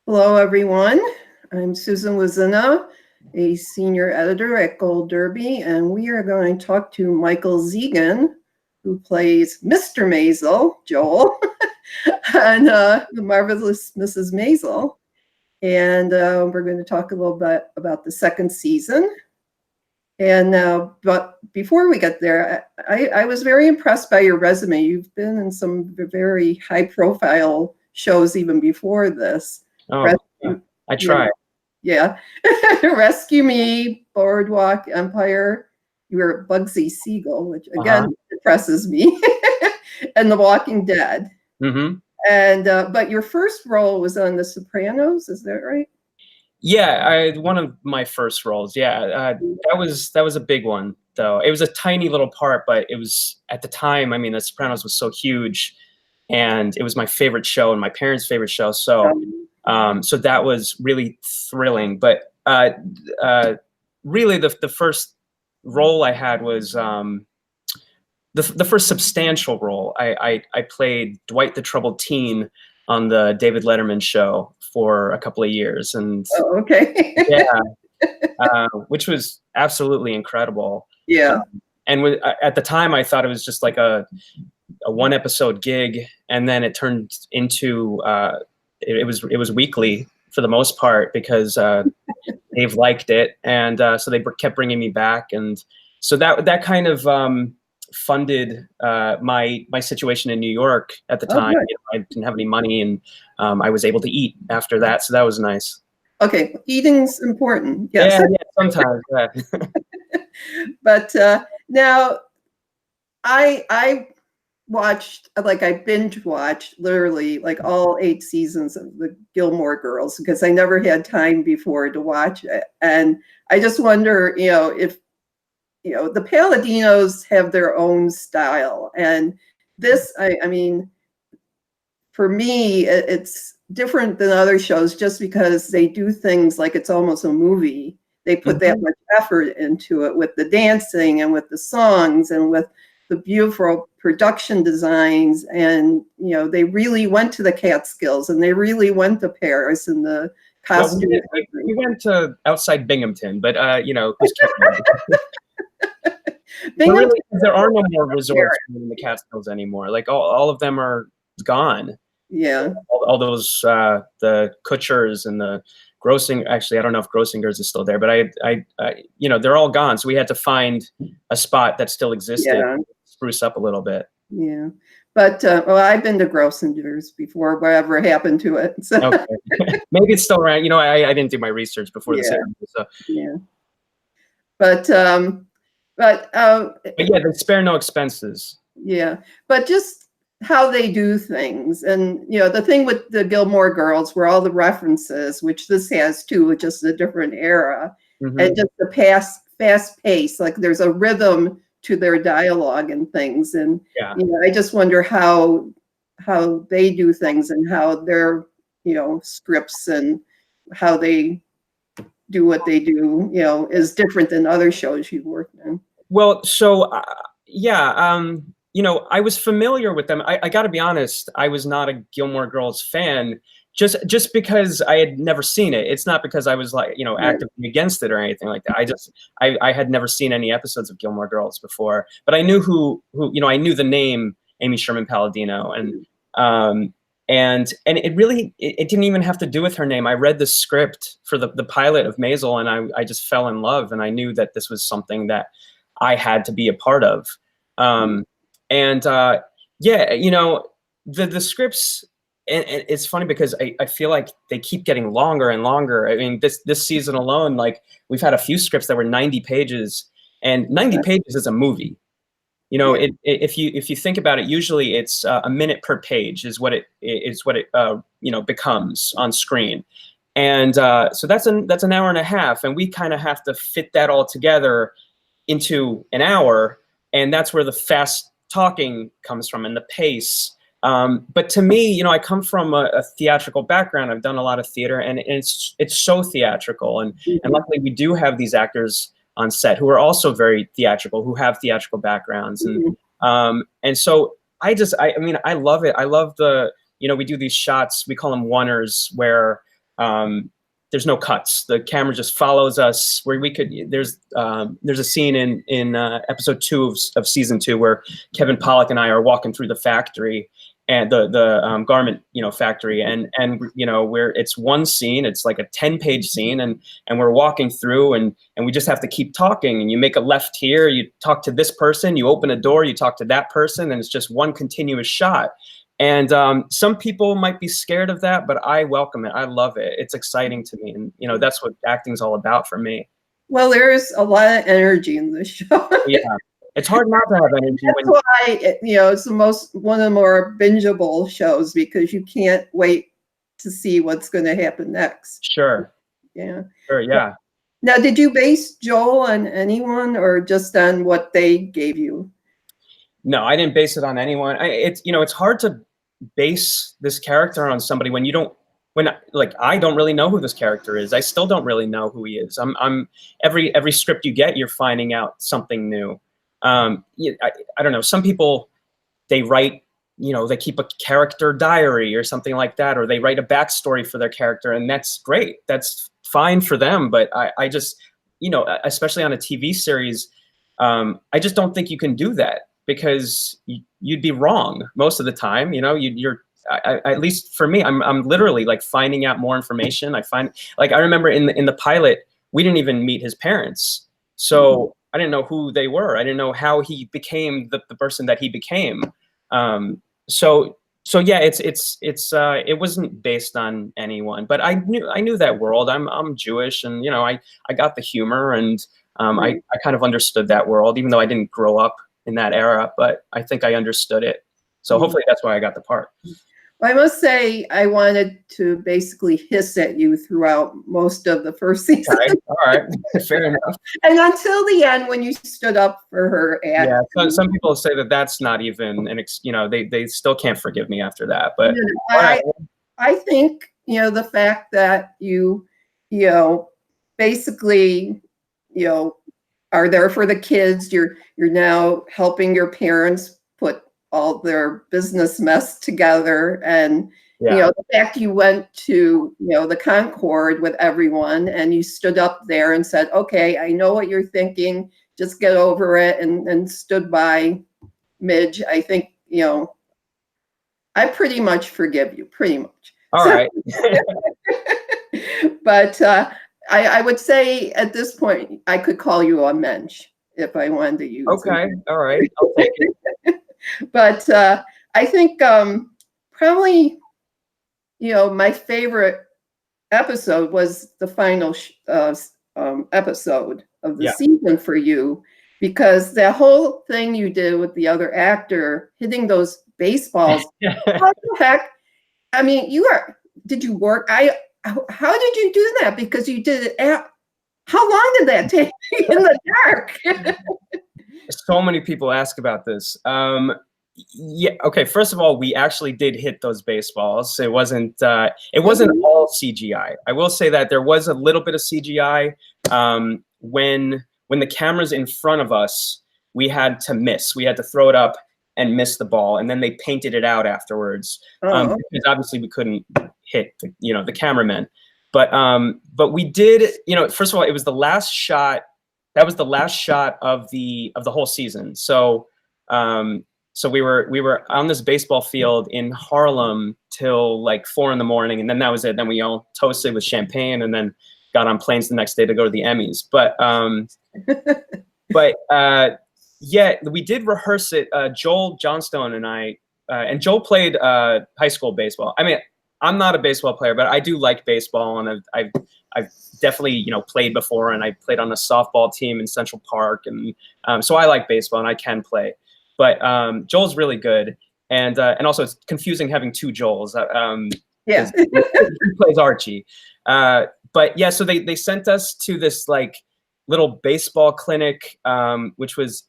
Hello, everyone. I'm Susan Wloszczyna, a senior editor at Gold Derby, and we are going to talk to Michael Zegen, who plays Mr. Maisel, Joel, and the marvelous Mrs. Maisel. And we're going to talk a little bit about the second season. And but before we get there, I was very impressed by your resume. You've been in some very high-profile shows even before this. Oh, I try. Yeah. Rescue Me, Boardwalk Empire. You were Bugsy Siegel, which again impresses me, and The Walking Dead. Mm-hmm. And but your first role was on The Sopranos, is that right? Yeah, one of my first roles. Yeah, that was a big one, though. It was a tiny little part, but it was at the time. I mean, The Sopranos was so huge, and it was my favorite show and my parents' favorite show. So, so that was really thrilling. But really, the first role I had was the first substantial role. I played Dwight the Troubled Teen on the David Letterman show for a couple of years, and which was absolutely incredible. Yeah, and at the time, I thought it was just like a one episode gig, and then it turned into it was weekly for the most part because Dave liked it, and so they kept bringing me back, and so that kind of funded my situation in New York at the time. You know, I didn't have any money, and I was able to eat after that, so that was nice. Okay, eating's important. Yes. Yeah, sometimes. Yeah. But now, I watched, like, I binge watched literally like all 8 seasons of the Gilmore Girls because I never had time before to watch it, and I just wonder, if the Palladinos have their own style, and this, I mean, for me, it's different than other shows just because they do things like it's almost a movie. They put that much effort into it with the dancing and with the songs and with the beautiful production designs, and they really went to the Catskills and they really went to Paris and the costumes. Well, we went to outside Binghamton, but really, there are no more resorts in the Catskills anymore. Like all of them are gone. Yeah. All those the Kutchers and the Grossing. Actually, I don't know if Grossinger's is still there, but I they're all gone. So we had to find a spot that still existed, spruce up a little bit. Yeah. But well, I've been to Grossinger's before. Whatever happened to it? So. Okay. Maybe it's still around. I didn't do my research before this happened. So. Yeah. But yeah, they spare no expenses. Yeah, but just how they do things, and the thing with the Gilmore Girls were all the references, which this has too, with just a different era, and just the fast pace. Like there's a rhythm to their dialogue and things, and I just wonder how they do things and how their scripts and how they do what they do is different than other shows you've worked in. Well, so I was familiar with them. I got to be honest, I was not a Gilmore Girls fan just because I had never seen it. It's not because I was like actively against it or anything like that. I had never seen any episodes of Gilmore Girls before, but I knew who I knew the name Amy Sherman Palladino, and it really it didn't even have to do with her name. I read the script for the pilot of Maisel, and I just fell in love, and I knew that this was something that I had to be a part of. The scripts, and it's funny because I feel like they keep getting longer and longer. I mean, this season alone, like we've had a few scripts that were 90 pages, and 90 pages is a movie. If you think about it, usually it's a minute per page is what it becomes on screen, and so that's an hour and a half, and we kind of have to fit that all together into an hour, and that's where the fast talking comes from and the pace. But to me, I come from a theatrical background. I've done a lot of theater, and it's so theatrical, and luckily we do have these actors on set who are also very theatrical, who have theatrical backgrounds, and so I mean I love it. I love we do these shots, we call them oneers, where there's no cuts. The camera just follows us. Where we could, there's a scene in episode 2 of season 2 where Kevin Pollak and I are walking through the factory, and the garment factory, and where it's one scene, it's like a 10-page scene, and we're walking through, and we just have to keep talking, and you make a left here, you talk to this person, you open a door, you talk to that person, and it's just one continuous shot. And some people might be scared of that, but I welcome it. I love it. It's exciting to me, and that's what acting's all about for me. Well, there's a lot of energy in this show. Yeah. It's hard not to have energy. That's why it's one of the more bingeable shows, because you can't wait to see what's going to happen next. Sure. Yeah. Sure. Yeah. Now, did you base Joel on anyone, or just on what they gave you? No, I didn't base it on anyone. It's hard to base this character on somebody when I don't really know who this character is. I still don't really know who he is. Every script you get, you're finding out something new. I don't know. Some people, they write, they keep a character diary or something like that, or they write a backstory for their character, and that's great. That's fine for them. But I just, especially on a TV series, I just don't think you can do that, because you'd be wrong most of the time. At least for me, I'm literally like finding out more information. I remember in the pilot, we didn't even meet his parents. So I didn't know who they were. I didn't know how he became the person that he became. So yeah, it wasn't based on anyone, but I knew that world. I'm Jewish, and I got the humor, and I kind of understood that world, even though I didn't grow up in that era, but I think I understood it. So hopefully that's why I got the part. Well, I must say, I wanted to basically hiss at you throughout most of the first season. All right. Fair enough. And until the end, when you stood up for her. Yeah, so some people say that that's not even they still can't forgive me after that. But I think the fact that you basically are there for the kids. You're now helping your parents put all their business mess together, and the fact you went to the Concord with everyone, and you stood up there and said, okay, I know what you're thinking, just get over it, and stood by Midge. I think I pretty much forgive you, pretty much. All right. But I would say at this point I could call you a mensch if I wanted to use okay it. All right, I'll take it. But I think probably, my favorite episode was the final episode of the season for you, because the whole thing you did with the other actor hitting those baseballs. What the heck? I mean, did you work? How did you do that? Because you did it how long did that take in the dark? So many people ask about this. Yeah. Okay. First of all, we actually did hit those baseballs. It wasn't all CGI. I will say that there was a little bit of CGI. When the camera's in front of us, we had to miss. We had to throw it up and miss the ball, and then they painted it out afterwards. Because obviously we couldn't hit the cameramen. But we did. First of all, it was the last shot. That was the last shot of the whole season. So we were on this baseball field in Harlem till like 4 a.m, and then that was it. Then we all toasted with champagne, and then got on planes the next day to go to the Emmys. Yeah, we did rehearse it. Joel Johnstone and I, and Joel played high school baseball. I mean, I'm not a baseball player, but I do like baseball, and I've definitely played before, and I played on a softball team in Central Park, and so I like baseball and I can play. But Joel's really good, and also it's confusing having two Joels. Yeah, he plays Archie. But yeah, so they sent us to this like little baseball clinic, which was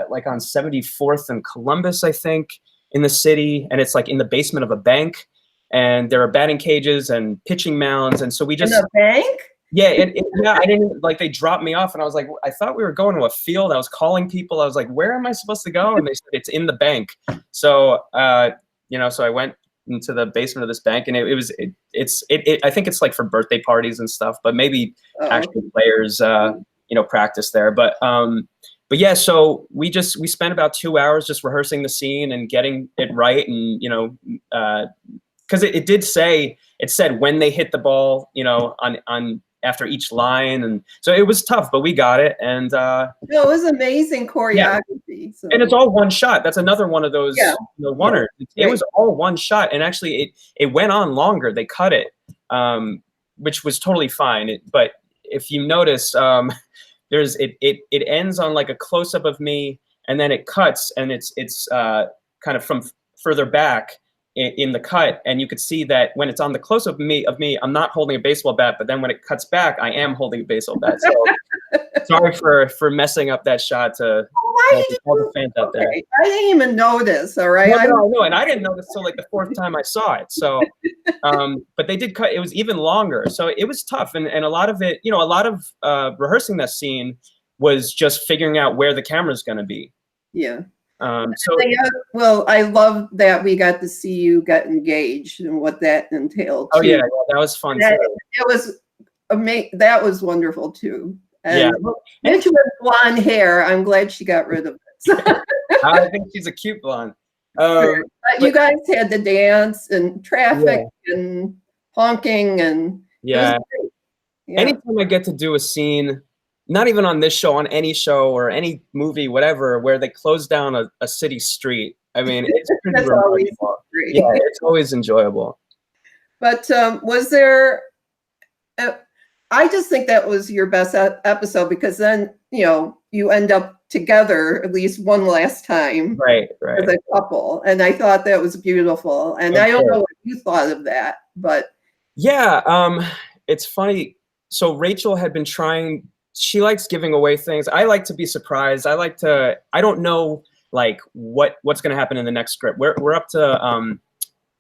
like on 74th and Columbus, I think, in the city, and it's like in the basement of a bank. And there are batting cages and pitching mounds, and so we just in a bank. Yeah, I didn't they dropped me off, and I was like, I thought we were going to a field. I was calling people. I was like, where am I supposed to go? And they said it's in the bank. So so I went into the basement of this bank, and I think it's like for birthday parties and stuff, but maybe actual players, you know, practice there. But yeah, so we spent about 2 hours just rehearsing the scene and getting it right, and you know, because it said when they hit the ball, you know, on after each line, and so it was tough, but we got it, and it was amazing choreography. Yeah. So. And it's all one shot. That's another one of those, you know, oneers. It was all one shot, and actually it went on longer. They cut it, which was totally fine. But if you notice, it ends on like a close up of me, and then it cuts, and it's kind of from further back in the cut, and you could see that when it's on the close up of me, I'm not holding a baseball bat, but then when it cuts back, I am holding a baseball bat. So sorry for messing up that shot to all the fans out there. I didn't even notice. All right, no, and I didn't notice till like the 4th time I saw it. So, but they did cut. It was even longer, so it was tough, and a lot of it, you know, a lot of rehearsing that scene was just figuring out where the camera's going to be. Yeah. Well, I love that we got to see you get engaged and what that entailed. Oh yeah, that was fun too. It was amazing. That was wonderful too. And yeah, and she had blonde hair. I'm glad she got rid of it. I think she's a cute blonde. But you guys had the dance and traffic and honking and yeah. Anytime I get to do a scene, not even on this show, on any show or any movie, whatever, where they close down a city street. I mean, it's pretty remarkable. Yeah, it's always enjoyable. But was there? I just think that was your best episode, because then, you know, you end up together at least one last time, right, as a couple, and I thought that was beautiful. And I don't know what you thought of that, but yeah, it's funny. So Rachel had been trying. She likes giving away things. I like to be surprised. I don't know like what's going to happen in the next script. We're up to,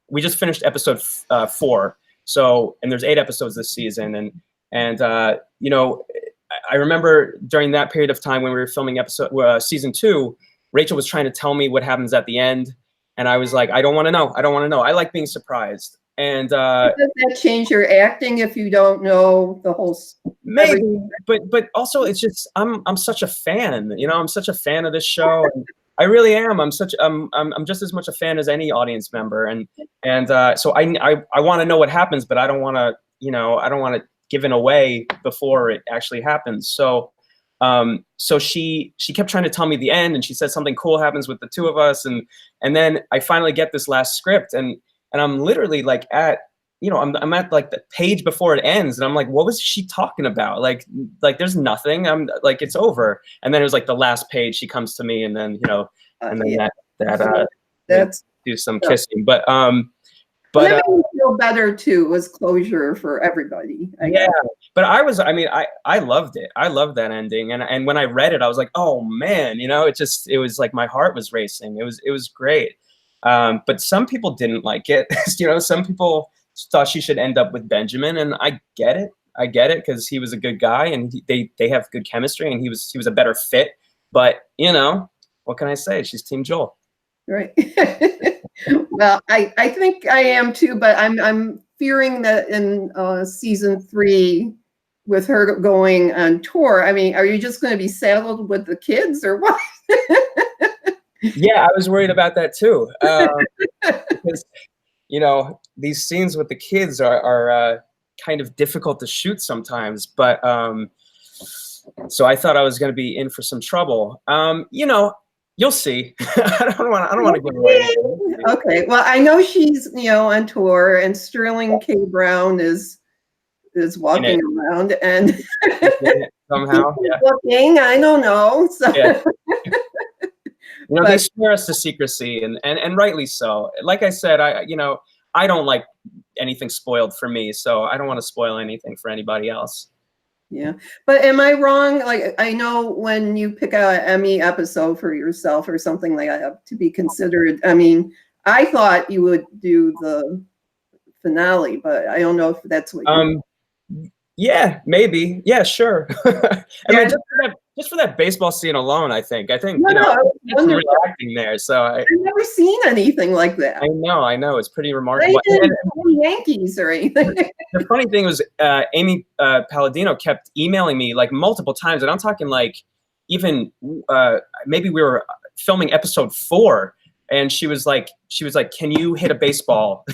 we just finished episode 4. So, and there's 8 episodes this season. And you know, I remember during that period of time when we were filming season 2, Rachel was trying to tell me what happens at the end. And I was like, I don't want to know. I don't want to know. I like being surprised. And does that change your acting if you don't know the whole? Maybe, but also it's just I'm such a fan. You know, I'm such a fan of this show. And I really am. I'm just as much a fan as any audience member. And so I want to know what happens, but I don't want to, you know, I don't want to give it away before it actually happens. So so she kept trying to tell me the end, and she said something cool happens with the 2 of us, and then I finally get this last script, and I'm literally like at, you know, I'm at like the page before it ends, and I'm like, what was she talking about? Like there's nothing. I'm like, it's over. And then it was like the last page. She comes to me, and then, you know, and then that's do some kissing. But that made me feel better too. Was closure for everybody. Yeah, but I loved it. I loved that ending, and when I read it, I was like, oh man, you know, it was like my heart was racing. It was great. But some people didn't like it. You know, some people thought she should end up with Benjamin, and I get it because he was a good guy, and they have good chemistry, and he was a better fit. But you know, what can I say? She's Team Joel. Right. Well, I think I am too, but I'm fearing that in season 3, with her going on tour, I mean, are you just going to be saddled with the kids or what? Yeah, I was worried about that too. Because, you know, these scenes with the kids are kind of difficult to shoot sometimes. But so I thought I was going to be in for some trouble. You know, you'll see. I don't want to give away anything. Okay. Well, I know she's, you know, on tour, and Sterling K. Brown is walking around and somehow looking. I don't know. So. Yeah. You know, they swear us to secrecy, and rightly so. Like I said, I don't like anything spoiled for me, so I don't want to spoil anything for anybody else. Yeah, but am I wrong? Like, I know when you pick out an Emmy episode for yourself or something like that to be considered, I mean, I thought you would do the finale, but I don't know if that's what yeah, maybe. Yeah, sure. I mean, just for that baseball scene alone, I think No, you know, no, it's real acting there. So I've never seen anything like that. I know, it's pretty Not remarkable. even Yankees or anything. The funny thing was, Amy Palladino kept emailing me like multiple times, and I'm talking like even maybe we were filming episode 4, and she was like, "Can you hit a baseball?"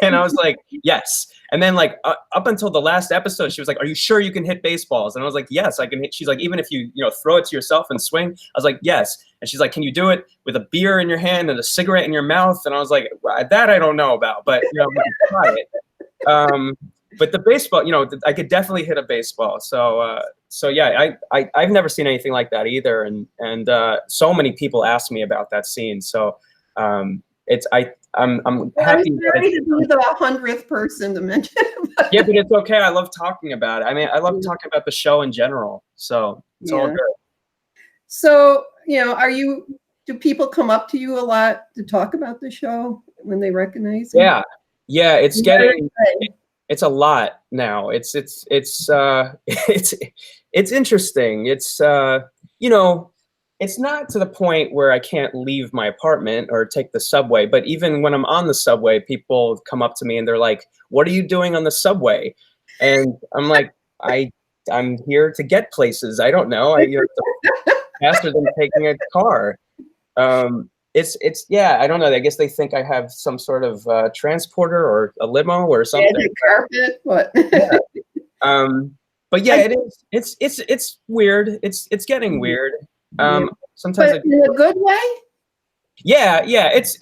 And I was like, "Yes." And then like up until the last episode, she was like, "Are you sure you can hit baseballs?" And I was like, "Yes, I can hit." She's like, "Even if you throw it to yourself and swing?" I was like, "Yes." And she's like, "Can you do it with a beer in your hand and a cigarette in your mouth?" And I was like, "That I don't know about, but we can try it." But the baseball, I could definitely hit a baseball. So yeah, I've never seen anything like that either, and so many people ask me about that scene. So I'm happy. I'm sorry to be the 100th person to mention it. Yeah, but it's okay. I love talking about it. I mean, I love talking about the show in general. So it's all good. So do people come up to you a lot to talk about the show when they recognize you? Yeah, it's a lot now. It's it's interesting. It's not to the point where I can't leave my apartment or take the subway, but even when I'm on the subway, people come up to me and they're like, "What are you doing on the subway?" And I'm like, I'm here to get places. I don't know. Faster than taking a car. Yeah, I don't know. I guess they think I have some sort of transporter or a limo or something. Magic carpet, what? Yeah. But yeah, it's weird. It's getting weird. Sometimes but in a good way. Yeah, it's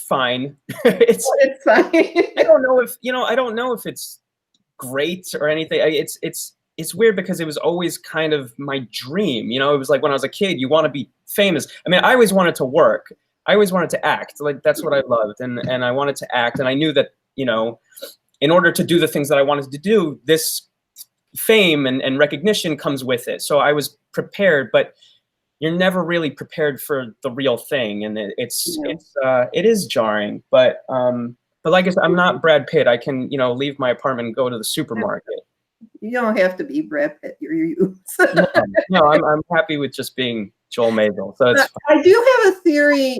fine. It's fine. I don't know if it's great or anything. It's weird because it was always kind of my dream. It was like when I was a kid, you want to be famous. I mean, I always wanted to work. I always wanted to act. Like that's what I loved, and I wanted to act, and I knew that in order to do the things that I wanted to do, this fame and recognition comes with it. So I was prepared, but you're never really prepared for the real thing, and it is jarring. But like I said, I'm not Brad Pitt. I can leave my apartment and go to the supermarket. You don't have to be Brad Pitt. You're you. No, I'm happy with just being Joel Maisel. So it's I do have a theory.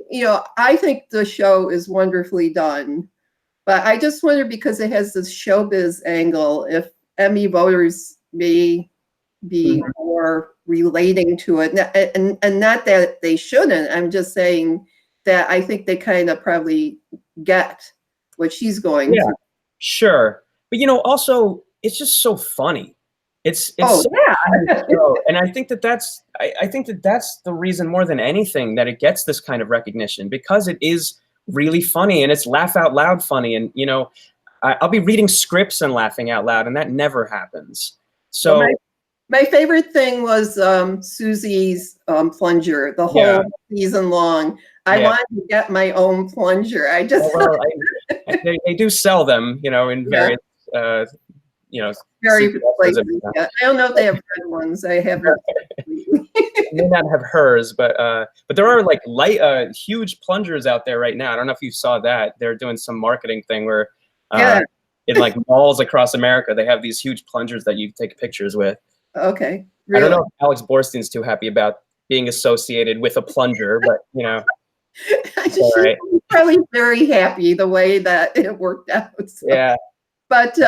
I think the show is wonderfully done, but I just wonder, because it has this showbiz angle, if Emmy voters may be more relating to it, and not that they shouldn't. I'm just saying that I think they kind of probably get what she's going through. Sure, but also it's just so funny. It's so and I think that's the reason more than anything that it gets this kind of recognition, because it is really funny, and it's laugh out loud funny, and I'll be reading scripts and laughing out loud, and that never happens. So well, my favorite thing was Susie's plunger the whole season long. I wanted to get my own plunger. I just they do sell them, in various very places. I don't know if they have red ones. I haven't. I may not have hers, but there are like huge plungers out there right now. I don't know if you saw that. They're doing some marketing thing where in like malls across America, they have these huge plungers that you take pictures with. Okay. Really? I don't know if Alex Borstein's too happy about being associated with a plunger, but She's probably very happy the way that it worked out. So. Yeah. But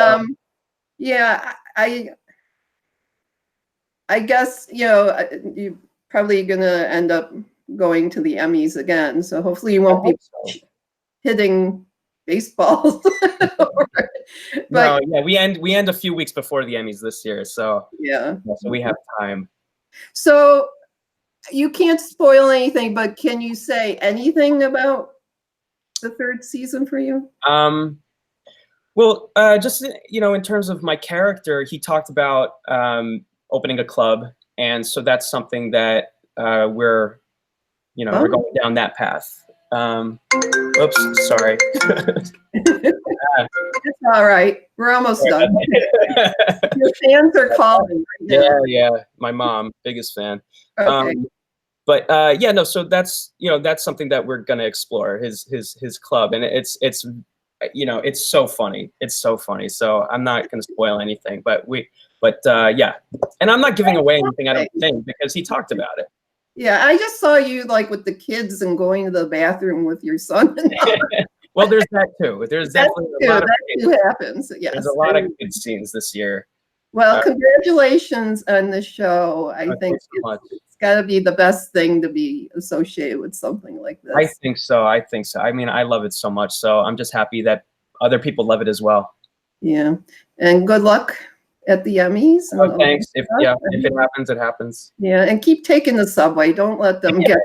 I guess you're probably gonna end up going to the Emmys again. So hopefully you won't be hitting baseballs. No, we end a few weeks before the Emmys this year, so so we have time. So you can't spoil anything, but can you say anything about the third season for you? Well, just in terms of my character, he talked about opening a club, and so that's something that we're going down that path. Oops, sorry. It's all right. We're almost done. Your fans are calling right now. Yeah. My mom, biggest fan. Okay. But no. So that's something that we're gonna explore, his club, and you know, it's so funny. It's so funny. So I'm not going to spoil anything, but yeah. And I'm not giving away anything, I don't think, because he talked about it. Yeah, I just saw you like with the kids and going to the bathroom with your son. Well, there's that too. There's definitely a lot of that happens. Yes, there's a lot of good scenes this year. Well, congratulations on the show. I think it's got to be the best thing to be associated with something like this. I think so. I think so. I mean, I love it so much. So I'm just happy that other people love it as well. Yeah, and good luck at the Emmys. Oh, thanks. If it happens, it happens. Yeah, and keep taking the subway. Don't let them get.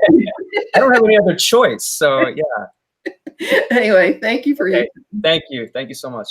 I don't have any other choice. So yeah. Anyway, thank you for your. Thank you. Thank you so much.